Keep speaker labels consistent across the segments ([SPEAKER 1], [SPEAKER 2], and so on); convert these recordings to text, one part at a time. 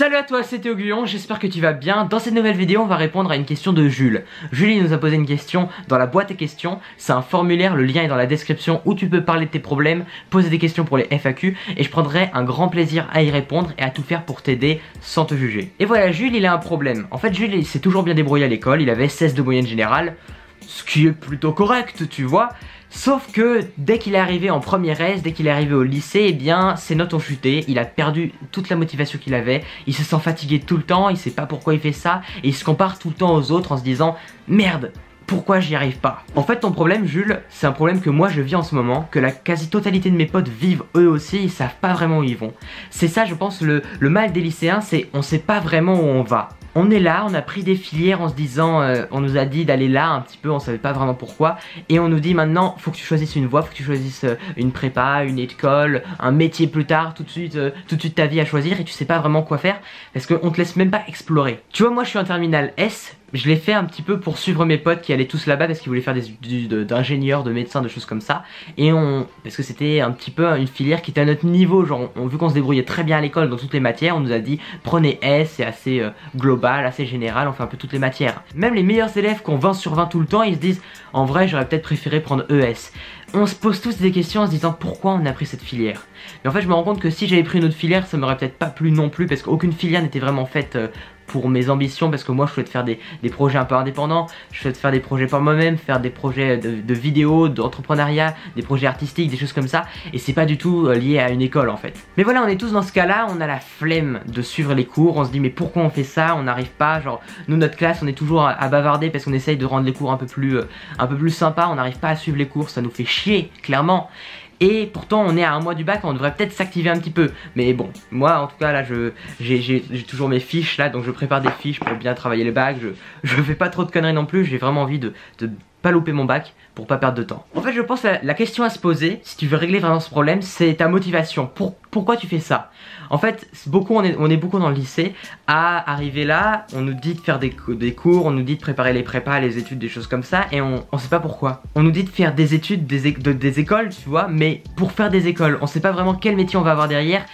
[SPEAKER 1] Salut à toi, c'est Théo Guyon, j'espère que tu vas bien. Dans cette nouvelle vidéo, on va répondre à une question de Jules. Jules nous a posé une question dans la boîte à questions. C'est un formulaire, le lien est dans la description où tu peux parler de tes problèmes, poser des questions pour les FAQ et je prendrai un grand plaisir à y répondre et à tout faire pour t'aider sans te juger. Et voilà, Jules il a un problème. En fait, Jules il s'est toujours bien débrouillé à l'école, il avait 16 de moyenne générale, ce qui est plutôt correct, tu vois. Sauf que dès qu'il est arrivé en première S, dès qu'il est arrivé au lycée, eh bien ses notes ont chuté, il a perdu toute la motivation qu'il avait, il se sent fatigué tout le temps, il sait pas pourquoi il fait ça, et il se compare tout le temps aux autres en se disant « Merde, pourquoi j'y arrive pas ?» En fait ton problème Jules, c'est un problème que moi je vis en ce moment, que la quasi-totalité de mes potes vivent eux aussi, ils savent pas vraiment où ils vont. C'est ça je pense le mal des lycéens, c'est on sait pas vraiment où on va. On est là, on a pris des filières en se disant, on nous a dit d'aller là un petit peu, on savait pas vraiment pourquoi. Et on nous dit maintenant, faut que tu choisisses une voie, faut que tu choisisses une prépa, une école, un métier plus tard, tout de suite ta vie à choisir et tu sais pas vraiment quoi faire parce qu'on te laisse même pas explorer. Tu vois, moi je suis en terminale S, je l'ai fait un petit peu pour suivre mes potes qui allaient tous là-bas parce qu'ils voulaient faire des études d'ingénieur, de médecin, de choses comme ça. Et parce que c'était un petit peu une filière qui était à notre niveau, genre vu qu'on se débrouillait très bien à l'école dans toutes les matières, on nous a dit prenez S, c'est assez global, assez général, on fait un peu toutes les matières. Même les meilleurs élèves qui ont 20 sur 20 tout le temps, ils se disent en vrai j'aurais peut-être préféré prendre ES. On se pose tous des questions en se disant pourquoi on a pris cette filière. Mais en fait je me rends compte que si j'avais pris une autre filière ça m'aurait peut-être pas plu non plus parce qu'aucune filière n'était vraiment faite pour mes ambitions parce que moi je souhaite faire des projets un peu indépendants, je souhaite faire des projets par moi-même, faire des projets de vidéos, d'entrepreneuriat, des projets artistiques, des choses comme ça et c'est pas du tout lié à une école en fait. Mais voilà, on est tous dans ce cas là, on a la flemme de suivre les cours, on se dit mais pourquoi on fait ça, on n'arrive pas, genre nous notre classe on est toujours à bavarder parce qu'on essaye de rendre les cours un peu plus sympa, on n'arrive pas à suivre les cours, ça nous fait chier clairement. Et pourtant on est à un mois du bac, on devrait peut-être s'activer un petit peu. Mais bon, moi en tout cas là j'ai toujours mes fiches là, donc je prépare des fiches pour bien travailler le bac. Je fais pas trop de conneries non plus, j'ai vraiment envie de pas louper mon bac pour pas perdre de temps. En fait je pense que la question à se poser, si tu veux régler vraiment ce problème, c'est ta motivation. Pourquoi tu fais ça? En fait on est beaucoup dans le lycée à arriver là, on nous dit de faire des cours, on nous dit de préparer les prépas, les études, des choses comme ça et on sait pas pourquoi. On nous dit de faire des études, des écoles tu vois, mais pour faire des écoles, on sait pas vraiment quel métier on va avoir derrière,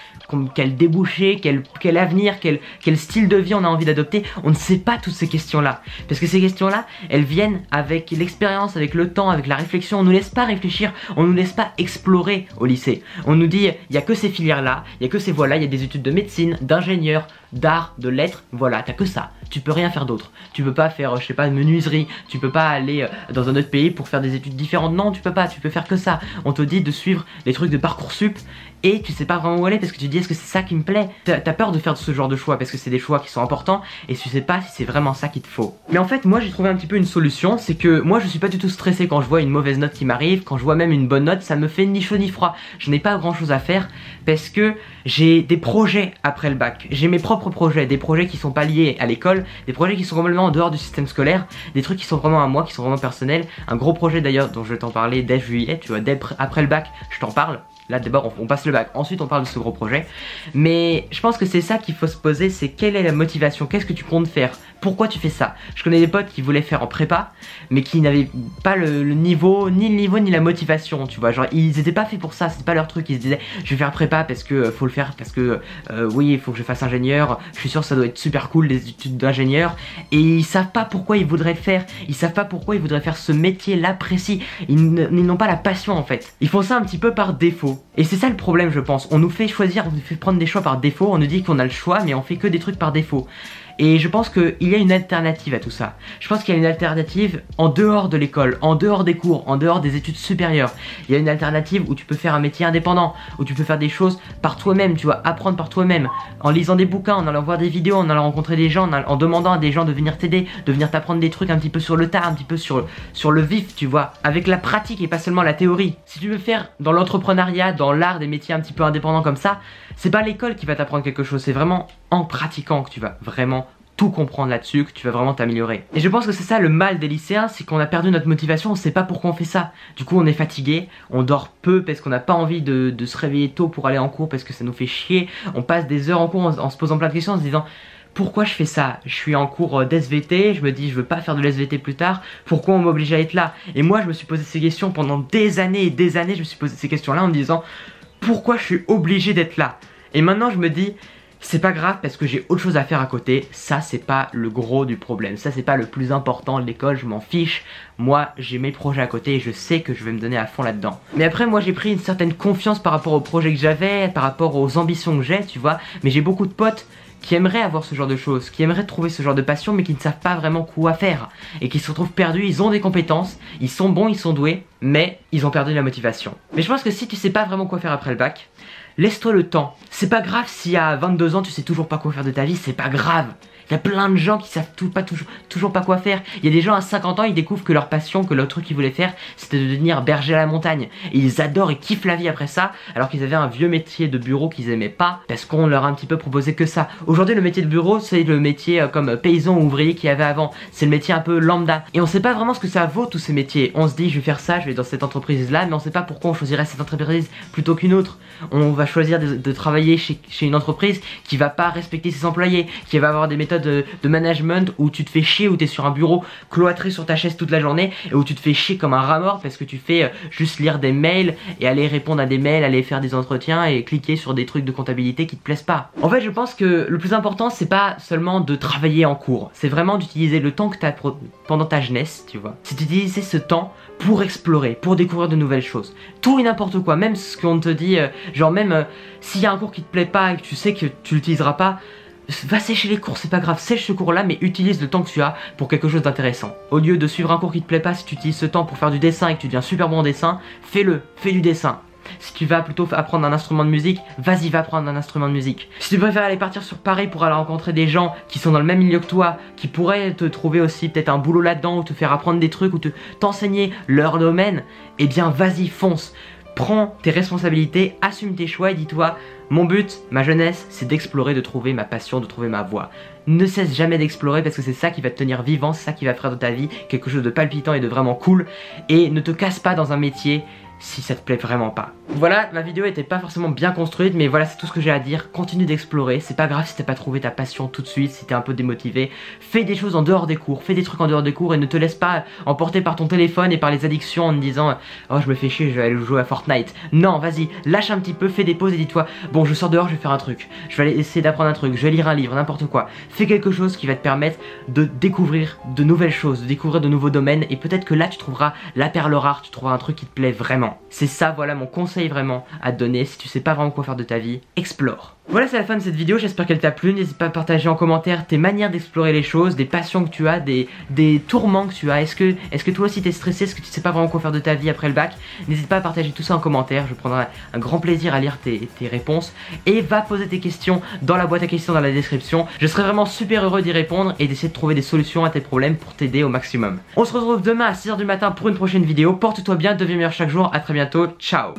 [SPEAKER 1] quel débouché, quel avenir, quel style de vie on a envie d'adopter. On ne sait pas toutes ces questions là, parce que ces questions là, elles viennent avec l'expérience, avec le temps, avec la réflexion. On nous laisse pas réfléchir, on nous laisse pas explorer au lycée. On nous dit, il y a que ces filières là, il y a que ces voies là, il y a des études de médecine, d'ingénieur, d'art, de lettres, voilà, t'as que ça. Tu peux rien faire d'autre. Tu peux pas faire, je sais pas, de menuiserie, tu peux pas aller dans un autre pays pour faire des études différentes. Non, tu peux pas, tu peux faire que ça. On te dit de suivre les trucs de Parcoursup et tu sais pas vraiment où aller parce que tu te dis est-ce que c'est ça qui me plaît? T'as peur de faire ce genre de choix parce que c'est des choix qui sont importants et tu sais pas si c'est vraiment ça qu'il te faut. Mais en fait moi j'ai trouvé un petit peu une solution, c'est que moi je suis pas du tout stressé quand je vois une mauvaise note qui m'arrive, quand je vois même une bonne note, ça me fait ni chaud ni froid. Je n'ai pas grand chose à faire parce que j'ai des projets après le bac, j'ai mes propres projets, des projets qui sont pas liés à l'école, des projets qui sont complètement en dehors du système scolaire, des trucs qui sont vraiment à moi, qui sont vraiment personnels. Un gros projet d'ailleurs dont je vais t'en parler dès juillet, tu vois, dès après le bac je t'en parle. Là d'abord on passe le bac, ensuite on parle de ce gros projet. Mais je pense que c'est ça qu'il faut se poser, c'est quelle est la motivation, qu'est-ce que tu comptes faire, pourquoi tu fais ça. Je connais des potes qui voulaient faire en prépa mais qui n'avaient pas le niveau, ni la motivation, tu vois. Genre ils étaient pas faits pour ça, c'était pas leur truc. Ils se disaient je vais faire prépa parce que faut le faire, parce que oui il faut que je fasse ingénieur, je suis sûr que ça doit être super cool les études d'ingénieur. Et ils savent pas pourquoi ils voudraient le faire, ils savent pas pourquoi ils voudraient faire ce métier là précis. Ils n'ont pas la passion en fait, ils font ça un petit peu par défaut. Et c'est ça le problème je pense, on nous fait choisir, on nous fait prendre des choix par défaut, on nous dit qu'on a le choix mais on fait que des trucs par défaut. Et je pense qu'il y a une alternative à tout ça. Je pense qu'il y a une alternative en dehors de l'école, en dehors des cours, en dehors des études supérieures. Il y a une alternative où tu peux faire un métier indépendant, où tu peux faire des choses par toi-même, tu vois, apprendre par toi-même, en lisant des bouquins, en allant voir des vidéos, en allant rencontrer des gens, en demandant à des gens de venir t'aider, de venir t'apprendre des trucs un petit peu sur le tas, un petit peu sur le vif, tu vois, avec la pratique et pas seulement la théorie. Si tu veux faire dans l'entrepreneuriat, dans l'art, des métiers un petit peu indépendants comme ça, c'est pas l'école qui va t'apprendre quelque chose, c'est vraiment en pratiquant que tu vas vraiment tout comprendre là-dessus, que tu vas vraiment t'améliorer. Et je pense que c'est ça le mal des lycéens, c'est qu'on a perdu notre motivation, on sait pas pourquoi on fait ça. Du coup on est fatigué, on dort peu parce qu'on n'a pas envie de se réveiller tôt pour aller en cours parce que ça nous fait chier. On passe des heures en cours en se posant plein de questions, en se disant pourquoi je fais ça? Je suis en cours d'SVT, je me dis je veux pas faire de l'SVT plus tard, pourquoi on m'oblige à être là? Et moi je me suis posé ces questions pendant des années et des années, je me suis posé ces questions là en me disant pourquoi je suis obligé d'être là? Et maintenant je me dis c'est pas grave parce que j'ai autre chose à faire à côté. Ça c'est pas le gros du problème, ça c'est pas le plus important de l'école, je m'en fiche. Moi j'ai mes projets à côté et je sais que je vais me donner à fond là-dedans. Mais après moi j'ai pris une certaine confiance par rapport aux projets que j'avais, par rapport aux ambitions que j'ai, tu vois. Mais j'ai beaucoup de potes qui aimeraient avoir ce genre de choses, qui aimeraient trouver ce genre de passion mais qui ne savent pas vraiment quoi faire et qui se retrouvent perdus. Ils ont des compétences, ils sont bons, ils sont doués, mais ils ont perdu la motivation. Mais je pense que si tu sais pas vraiment quoi faire après le bac, laisse-toi le temps. C'est pas grave si à 22 ans tu sais toujours pas quoi faire de ta vie, c'est pas grave. Il y a plein de gens qui savent toujours pas quoi faire. Il y a des gens à 50 ans, ils découvrent que leur passion, que leur truc qu'ils voulaient faire, c'était de devenir berger à la montagne. Et ils adorent et kiffent la vie après ça, alors qu'ils avaient un vieux métier de bureau qu'ils aimaient pas, parce qu'on leur a un petit peu proposé que ça. Aujourd'hui, le métier de bureau, c'est le métier comme paysan ou ouvrier qu'il y avait avant. C'est le métier un peu lambda. Et on sait pas vraiment ce que ça vaut, tous ces métiers. On se dit, je vais faire ça, je vais dans cette entreprise-là, mais on sait pas pourquoi on choisirait cette entreprise plutôt qu'une autre. On va choisir de travailler chez une entreprise qui va pas respecter ses employés, qui va avoir des méthodes de management où tu te fais chier, où tu es sur un bureau cloîtré sur ta chaise toute la journée et où tu te fais chier comme un rat mort parce que tu fais juste lire des mails et aller répondre à des mails, aller faire des entretiens et cliquer sur des trucs de comptabilité qui te plaisent pas. En fait je pense que le plus important c'est pas seulement de travailler en cours, c'est vraiment d'utiliser le temps que tu as pendant ta jeunesse, tu vois. C'est d'utiliser ce temps pour explorer, pour découvrir de nouvelles choses. Tout et n'importe quoi, même ce qu'on te dit, genre même s'il y a un cours qui te plaît pas et que tu sais que tu l'utiliseras pas, va sécher les cours, c'est pas grave, sèche ce cours là mais utilise le temps que tu as pour quelque chose d'intéressant. Au lieu de suivre un cours qui te plaît pas, si tu utilises ce temps pour faire du dessin et que tu deviens super bon en dessin, fais-le, fais du dessin. Si tu vas plutôt apprendre un instrument de musique, vas-y va apprendre un instrument de musique. Si tu préfères aller partir sur Paris pour aller rencontrer des gens qui sont dans le même milieu que toi, qui pourraient te trouver aussi peut-être un boulot là-dedans ou te faire apprendre des trucs ou t'enseigner leur domaine, eh bien vas-y fonce. Prends tes responsabilités, assume tes choix et dis-toi, mon but, ma jeunesse, c'est d'explorer, de trouver ma passion, de trouver ma voie. Ne cesse jamais d'explorer parce que c'est ça qui va te tenir vivant, c'est ça qui va faire de ta vie quelque chose de palpitant et de vraiment cool. Et ne te casse pas dans un métier si ça te plaît vraiment pas. Voilà, ma vidéo était pas forcément bien construite, mais voilà, c'est tout ce que j'ai à dire. Continue d'explorer, c'est pas grave si t'as pas trouvé ta passion tout de suite, si t'es un peu démotivé. Fais des choses en dehors des cours, fais des trucs en dehors des cours et ne te laisse pas emporter par ton téléphone et par les addictions en te disant oh je me fais chier, je vais aller jouer à Fortnite. Non, vas-y, lâche un petit peu, fais des pauses et dis-toi bon je sors dehors, je vais faire un truc, je vais aller essayer d'apprendre un truc, je vais lire un livre, n'importe quoi. Fais quelque chose qui va te permettre de découvrir de nouvelles choses, de découvrir de nouveaux domaines et peut-être que là tu trouveras la perle rare, tu trouveras un truc qui te plaît vraiment. C'est ça, voilà mon conseil vraiment à te donner. Si tu sais pas vraiment quoi faire de ta vie, explore. Voilà, c'est la fin de cette vidéo, j'espère qu'elle t'a plu. N'hésite pas à partager en commentaire tes manières d'explorer les choses, des passions que tu as, des tourments que tu as. Est-ce que toi aussi t'es stressé, est-ce que tu sais pas vraiment quoi faire de ta vie après le bac? N'hésite pas à partager tout ça en commentaire, je prendrai un grand plaisir à lire tes réponses. Et va poser tes questions dans la boîte à questions dans la description. Je serai vraiment super heureux d'y répondre et d'essayer de trouver des solutions à tes problèmes pour t'aider au maximum. On se retrouve demain à 6h du matin pour une prochaine vidéo. Porte-toi bien, deviens meilleur chaque jour, à très bientôt, ciao.